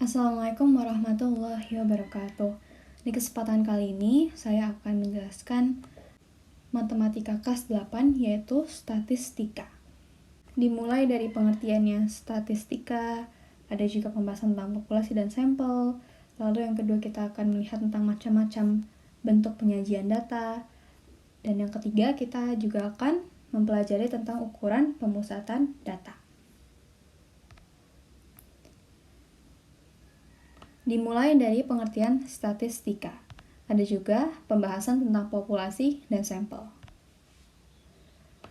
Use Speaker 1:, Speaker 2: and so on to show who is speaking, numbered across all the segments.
Speaker 1: Assalamualaikum warahmatullahi wabarakatuh. Di kesempatan kali ini, saya akan menjelaskan matematika kelas 8, yaitu statistika. Dimulai dari pengertiannya statistika, ada juga pembahasan tentang populasi dan sampel. Lalu yang kedua kita akan melihat tentang macam-macam bentuk penyajian data. Dan yang ketiga kita juga akan mempelajari tentang ukuran pemusatan data. Dimulai dari pengertian statistika. Ada juga pembahasan tentang populasi dan sampel.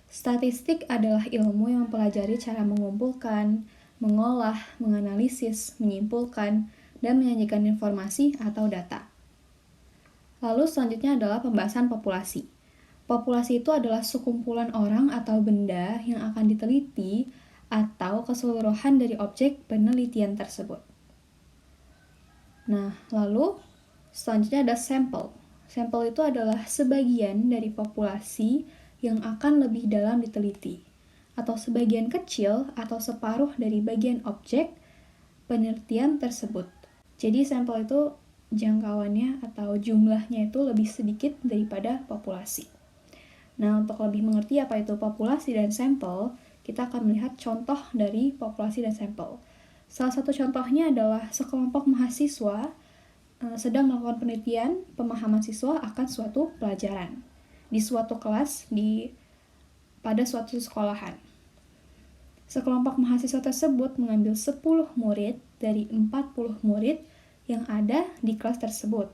Speaker 1: Statistik adalah ilmu yang mempelajari cara mengumpulkan, mengolah, menganalisis, menyimpulkan, dan menyajikan informasi atau data. Lalu selanjutnya adalah pembahasan populasi. Populasi itu adalah sekumpulan orang atau benda yang akan diteliti atau keseluruhan dari objek penelitian tersebut. Nah, lalu selanjutnya ada sampel. Sampel itu adalah sebagian dari populasi yang akan lebih dalam diteliti, atau sebagian kecil atau separuh dari bagian objek penelitian tersebut. Jadi sampel itu jangkauannya atau jumlahnya itu lebih sedikit daripada populasi. Nah, untuk lebih mengerti apa itu populasi dan sampel, kita akan melihat contoh dari populasi dan sampel. Salah satu contohnya adalah sekelompok mahasiswa sedang melakukan penelitian pemahaman siswa akan suatu pelajaran di suatu kelas pada suatu sekolahan. Sekelompok mahasiswa tersebut mengambil 10 murid dari 40 murid yang ada di kelas tersebut.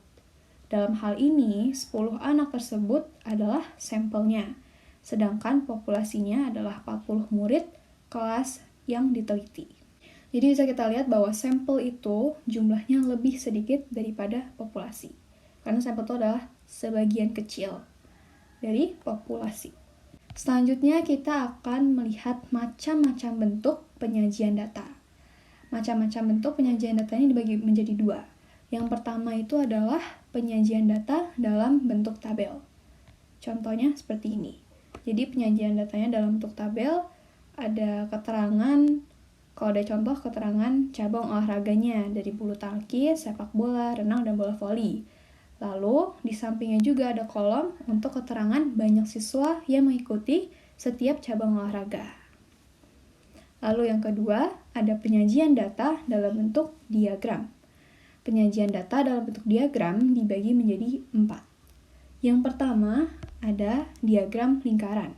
Speaker 1: Dalam hal ini, 10 anak tersebut adalah sampelnya, sedangkan populasinya adalah 40 murid kelas yang diteliti. Jadi bisa kita lihat bahwa sampel itu jumlahnya lebih sedikit daripada populasi. Karena sampel itu adalah sebagian kecil dari populasi. Selanjutnya kita akan melihat macam-macam bentuk penyajian data. Macam-macam bentuk penyajian data ini dibagi menjadi dua. Yang pertama itu adalah penyajian data dalam bentuk tabel. Contohnya seperti ini. Jadi penyajian datanya dalam bentuk tabel, ada keterangan. Kalau ada contoh keterangan cabang olahraganya dari bulu tangkis, sepak bola, renang, dan bola voli. Lalu di sampingnya juga ada kolom untuk keterangan banyak siswa yang mengikuti setiap cabang olahraga. Lalu yang kedua, ada penyajian data dalam bentuk diagram. Penyajian data dalam bentuk diagram dibagi menjadi 4. Yang pertama, ada diagram lingkaran.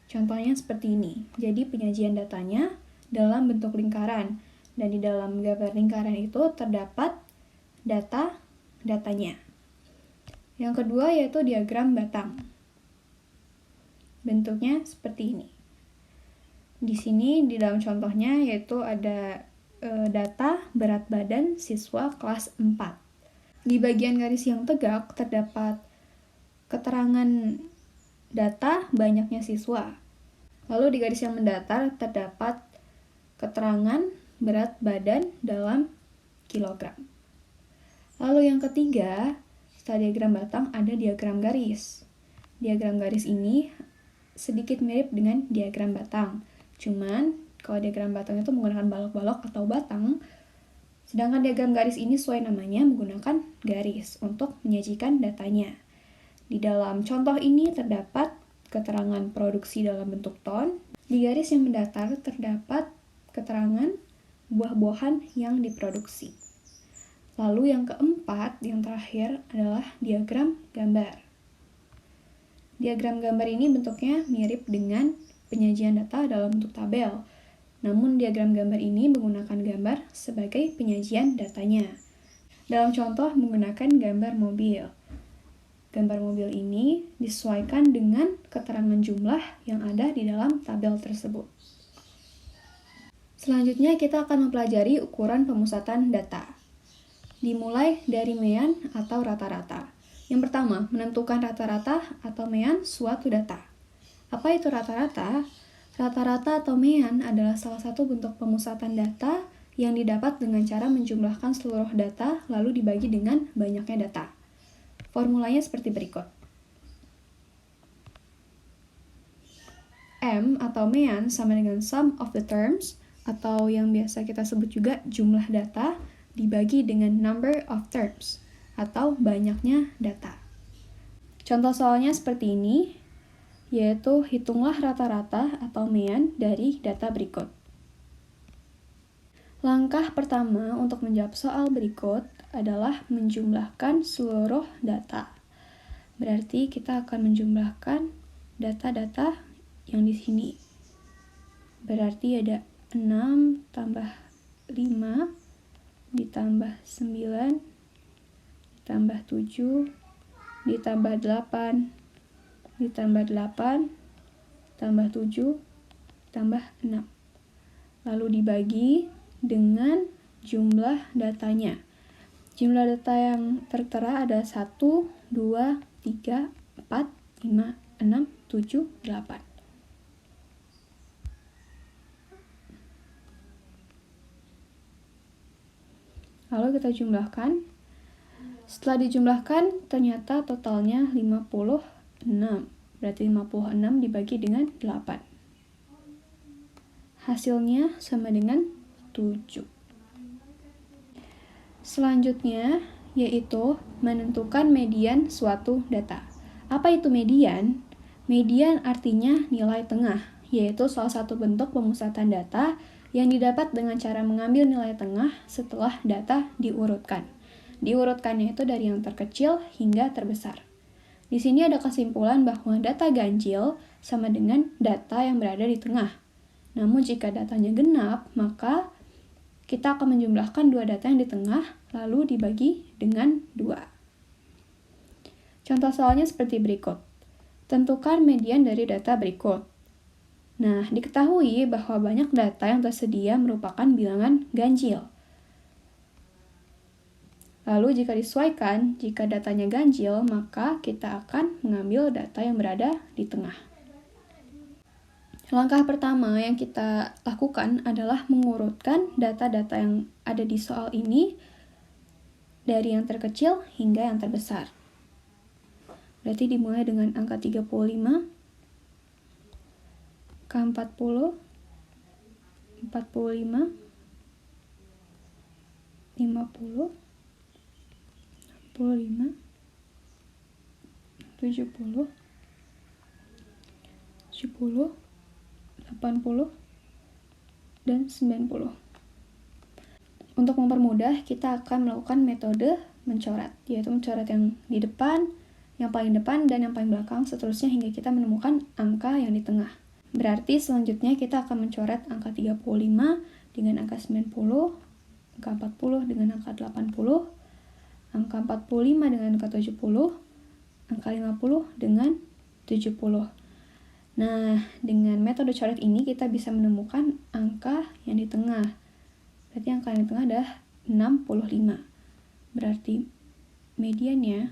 Speaker 1: Contohnya seperti ini. Jadi penyajian datanya dalam bentuk lingkaran, dan di dalam gambar lingkaran itu terdapat datanya. Yang kedua yaitu diagram batang. Bentuknya seperti ini. Di sini di dalam contohnya yaitu ada data berat badan siswa kelas 4. Di bagian garis yang tegak terdapat keterangan data banyaknya siswa. Lalu di garis yang mendatar terdapat keterangan berat badan dalam kilogram. Lalu yang ketiga, setelah diagram batang ada diagram garis. Diagram garis ini sedikit mirip dengan diagram batang. Cuman kalau diagram batang itu menggunakan balok-balok atau batang, sedangkan diagram garis ini sesuai namanya menggunakan garis untuk menyajikan datanya. Di dalam contoh ini terdapat keterangan produksi dalam bentuk ton. Di garis yang mendatar terdapat keterangan buah-buahan yang diproduksi. Lalu yang keempat, yang terakhir adalah diagram gambar. Diagram gambar ini bentuknya mirip dengan penyajian data dalam bentuk tabel. Namun diagram gambar ini menggunakan gambar sebagai penyajian datanya. Dalam contoh menggunakan gambar mobil. Gambar mobil ini disesuaikan dengan keterangan jumlah yang ada di dalam tabel tersebut. Selanjutnya kita akan mempelajari ukuran pemusatan data. Dimulai dari mean atau rata-rata. Yang pertama, menentukan rata-rata atau mean suatu data. Apa itu rata-rata? Rata-rata atau mean adalah salah satu bentuk pemusatan data yang didapat dengan cara menjumlahkan seluruh data lalu dibagi dengan banyaknya data. Formulanya seperti berikut. M atau mean sama dengan sum of the terms, atau yang biasa kita sebut juga jumlah data, dibagi dengan number of terms, atau banyaknya data. Contoh soalnya seperti ini, yaitu hitunglah rata-rata atau mean dari data berikut. Langkah pertama untuk menjawab soal berikut adalah menjumlahkan seluruh data. Berarti kita akan menjumlahkan data-data yang di sini. Berarti ada 6 tambah 5 ditambah 9 ditambah 7 ditambah 8 ditambah 8 tambah 7 tambah 6. Lalu dibagi dengan jumlah datanya. Jumlah data yang tertera ada 1, 2, 3, 4, 5, 6, 7, 8. Lalu kita jumlahkan. Setelah dijumlahkan, ternyata totalnya 56. Berarti 56 dibagi dengan 8. Hasilnya sama dengan 7. Selanjutnya, yaitu menentukan median suatu data. Apa itu median? Median artinya nilai tengah, yaitu salah satu bentuk pemusatan data yang didapat dengan cara mengambil nilai tengah setelah data diurutkan. Diurutkannya itu dari yang terkecil hingga terbesar. Di sini ada kesimpulan bahwa data ganjil sama dengan data yang berada di tengah. Namun jika datanya genap, maka kita akan menjumlahkan dua data yang di tengah, lalu dibagi dengan 2. Contoh soalnya seperti berikut. Tentukan median dari data berikut. Nah, diketahui bahwa banyak data yang tersedia merupakan bilangan ganjil. Lalu jika disesuaikan, jika datanya ganjil, maka kita akan mengambil data yang berada di tengah. Langkah pertama yang kita lakukan adalah mengurutkan data-data yang ada di soal ini dari yang terkecil hingga yang terbesar. Berarti dimulai dengan angka 35, angka 40, 45, 50, 65, 70, 70, 80, dan 90. Untuk mempermudah, kita akan melakukan metode mencoret, yaitu mencoret yang di depan, yang paling depan, dan yang paling belakang, seterusnya hingga kita menemukan angka yang di tengah. Berarti selanjutnya kita akan mencoret angka 35 dengan angka 90, angka 40 dengan angka 80, angka 45 dengan angka 70, angka 50 dengan 70. Nah, dengan metode coret ini kita bisa menemukan angka yang di tengah. Berarti angka yang di tengah adalah 65. Berarti mediannya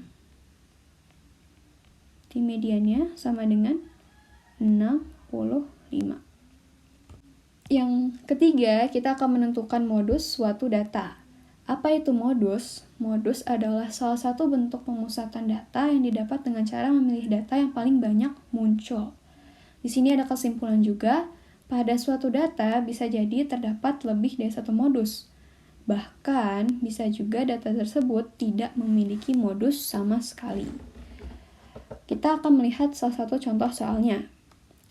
Speaker 1: sama dengan 65. Yang ketiga, kita akan menentukan modus suatu data. Apa itu modus? Modus adalah salah satu bentuk pemusatan data yang didapat dengan cara memilih data yang paling banyak muncul. Di sini ada kesimpulan juga, pada suatu data bisa jadi terdapat lebih dari satu modus. Bahkan, bisa juga data tersebut tidak memiliki modus sama sekali. Kita akan melihat salah satu contoh soalnya.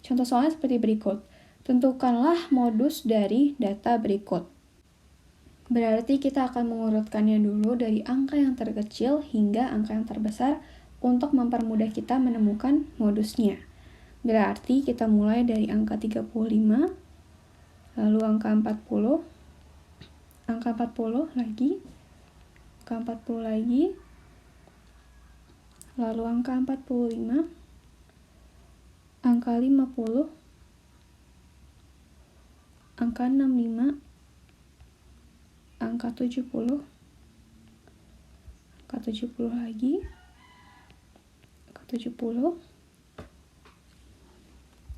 Speaker 1: Contoh soalnya seperti berikut. Tentukanlah modus dari data berikut. Berarti kita akan mengurutkannya dulu dari angka yang terkecil hingga angka yang terbesar untuk mempermudah kita menemukan modusnya. Berarti kita mulai dari angka 35, lalu angka 40, angka 40 lagi, angka 40 lagi, lalu angka 45, angka 50, angka 65, angka 70, angka 70 lagi, angka 70,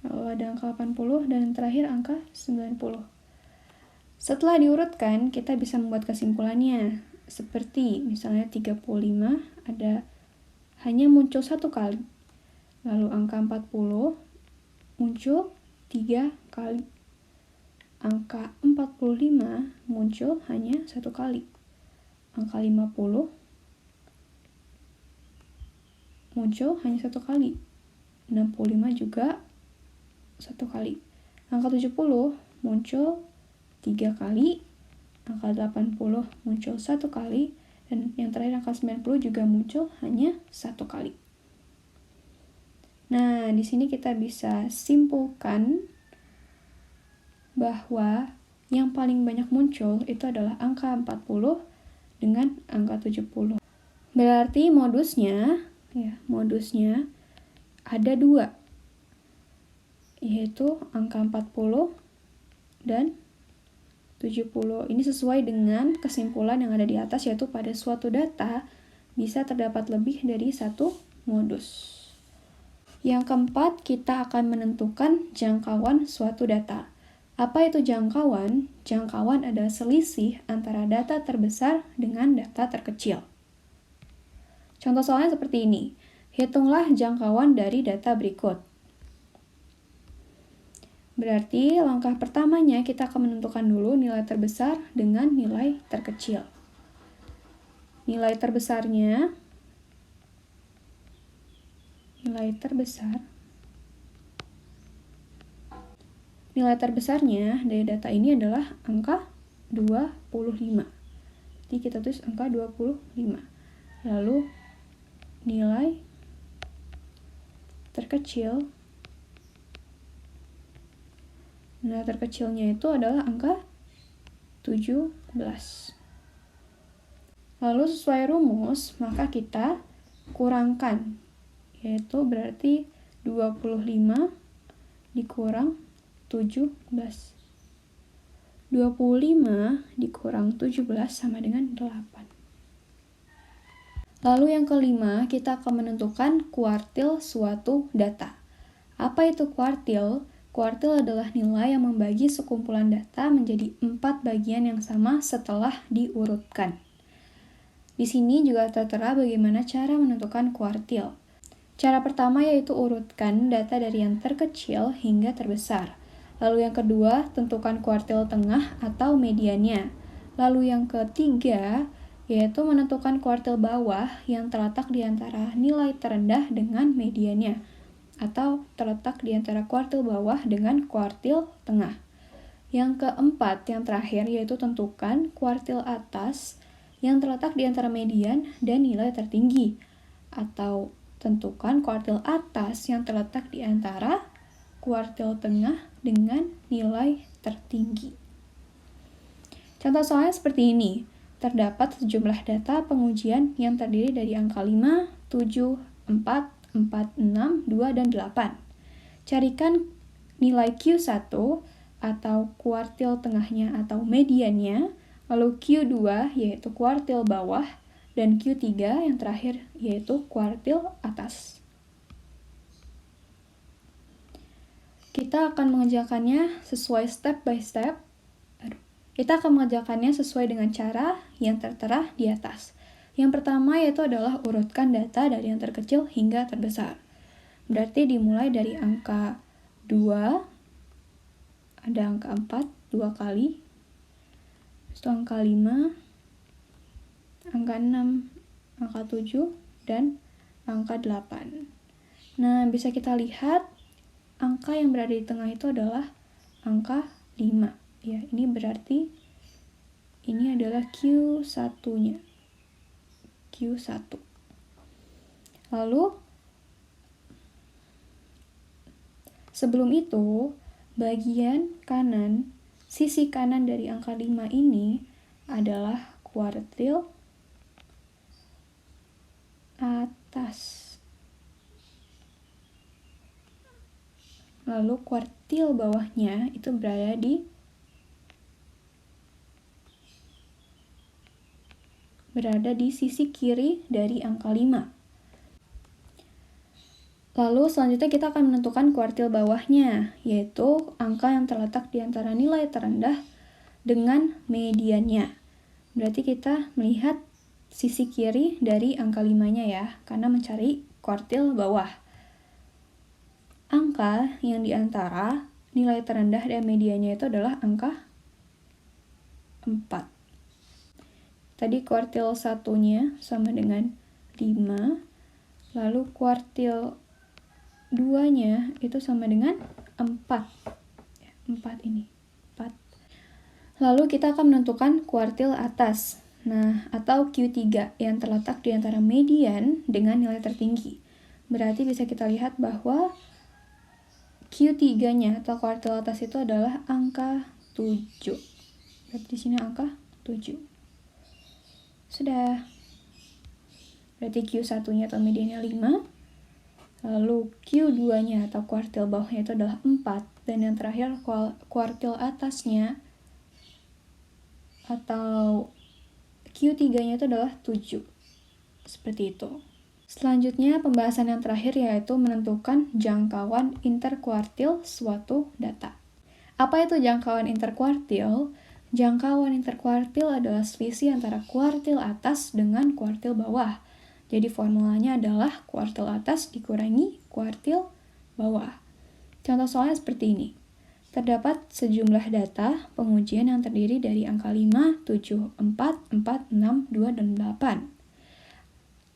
Speaker 1: lalu ada angka 80, dan terakhir angka 90. Setelah diurutkan, kita bisa membuat kesimpulannya. Seperti misalnya 35 ada hanya muncul satu kali. Lalu angka 40 muncul 3 kali. Angka 45 muncul hanya satu kali. angka 50 muncul hanya satu kali. 65 juga satu kali. Angka 70 muncul 3 kali. Angka 80 muncul satu kali. Dan yang terakhir angka 90 juga muncul hanya satu kali. Nah, di sini kita bisa simpulkan bahwa yang paling banyak muncul itu adalah angka 40 dengan angka 70. Berarti modusnya ada dua, yaitu angka 40 dan 70. Ini sesuai dengan kesimpulan yang ada di atas, yaitu pada suatu data bisa terdapat lebih dari satu modus. Yang keempat, kita akan menentukan jangkauan suatu data. Apa itu jangkauan? Jangkauan adalah selisih antara data terbesar dengan data terkecil. Contoh soalnya seperti ini. Hitunglah jangkauan dari data berikut. Berarti langkah pertamanya kita akan menentukan dulu nilai terbesar dengan nilai terkecil. Nilai terbesarnya dari data ini adalah angka 25. Jadi kita tulis angka 25. Lalu nilai terkecilnya itu adalah angka 17. Lalu sesuai rumus, maka kita kurangkan, yaitu berarti 25 dikurang 17. 25 dikurang 17 sama dengan 8. Lalu yang kelima, kita akan menentukan kuartil suatu data. Apa itu kuartil? Kuartil adalah nilai yang membagi sekumpulan data menjadi 4 bagian yang sama setelah diurutkan. Di sini juga tertera bagaimana cara menentukan kuartil. Cara pertama yaitu urutkan data dari yang terkecil hingga terbesar. Lalu yang kedua, tentukan kuartil tengah atau mediannya. Lalu yang ketiga, yaitu menentukan kuartil bawah yang terletak di antara nilai terendah dengan mediannya, atau terletak di antara kuartil bawah dengan kuartil tengah. Yang keempat, yang terakhir, yaitu tentukan kuartil atas yang terletak di antara median dan nilai tertinggi, atau tentukan kuartil atas yang terletak di antara kuartil tengah dengan nilai tertinggi. Contoh soalnya seperti ini. Terdapat sejumlah data pengujian yang terdiri dari angka 5, 7, 4, 4, 6, 2, dan 8. Carikan nilai Q1 atau kuartil tengahnya atau mediannya, lalu Q2 yaitu kuartil bawah, dan Q3 yang terakhir yaitu kuartil atas. Kita akan mengerjakannya sesuai step by step. Kita akan mengerjakannya sesuai dengan cara yang tertera di atas. Yang pertama yaitu adalah urutkan data dari yang terkecil hingga terbesar. Berarti dimulai dari angka 2, ada angka 4, 2 kali. Itu angka 5, angka 6, angka 7, dan angka 8. Nah, bisa kita lihat angka yang berada di tengah itu adalah angka 5. Ya, ini berarti ini adalah Q1-nya. Q1. Lalu sebelum itu, bagian kanan, sisi kanan dari angka 5 ini adalah kuartil atas. Lalu kuartil bawahnya itu berada di sisi kiri dari angka 5. Lalu selanjutnya kita akan menentukan kuartil bawahnya, yaitu angka yang terletak di antara nilai terendah dengan mediannya. Berarti kita melihat sisi kiri dari angka 5-nya ya, karena mencari kuartil bawah. Angka yang di antara nilai terendah dan mediannya itu adalah angka 4. Tadi kuartil 1-nya sama dengan 5, lalu kuartil 2-nya itu sama dengan 4. 4 ini, 4. Lalu kita akan menentukan kuartil atas, nah atau Q3 yang terletak di antara median dengan nilai tertinggi. Berarti bisa kita lihat bahwa Q3-nya atau kuartil atas itu adalah angka 7. Berarti di sini angka 7. Sudah. Berarti Q1-nya atau mediannya 5. Lalu Q2-nya atau kuartil bawahnya itu adalah 4. Dan yang terakhir kuartil atasnya atau Q3-nya itu adalah 7. Seperti itu. Selanjutnya, pembahasan yang terakhir yaitu menentukan jangkauan interkuartil suatu data. Apa itu jangkauan interkuartil? Jangkauan interkuartil adalah selisih antara kuartil atas dengan kuartil bawah. Jadi formulanya adalah kuartil atas dikurangi kuartil bawah. Contoh soalnya seperti ini. Terdapat sejumlah data pengujian yang terdiri dari angka 5, 7, 4, 4, 6, 2, dan 8.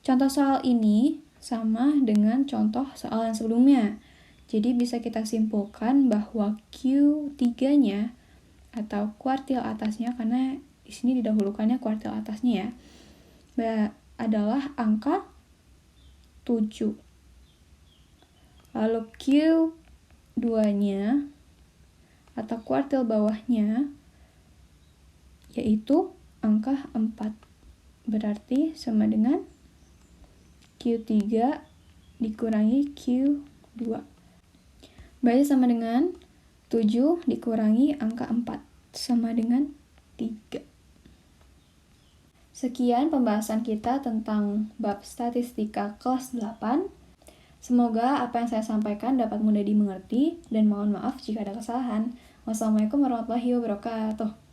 Speaker 1: Contoh soal ini sama dengan contoh soal yang sebelumnya. Jadi bisa kita simpulkan bahwa Q3-nya atau kuartil atasnya, karena di sini didahulukannya kuartil atasnya ya, adalah angka 7. Lalu Q2-nya atau kuartil bawahnya yaitu angka 4. Berarti sama dengan Q3 dikurangi Q2. Berarti sama dengan 7 dikurangi angka 4. Sama dengan 3. Sekian pembahasan kita tentang bab statistika kelas 8. Semoga apa yang saya sampaikan dapat mudah dimengerti dan mohon maaf jika ada kesalahan. Wassalamualaikum warahmatullahi wabarakatuh.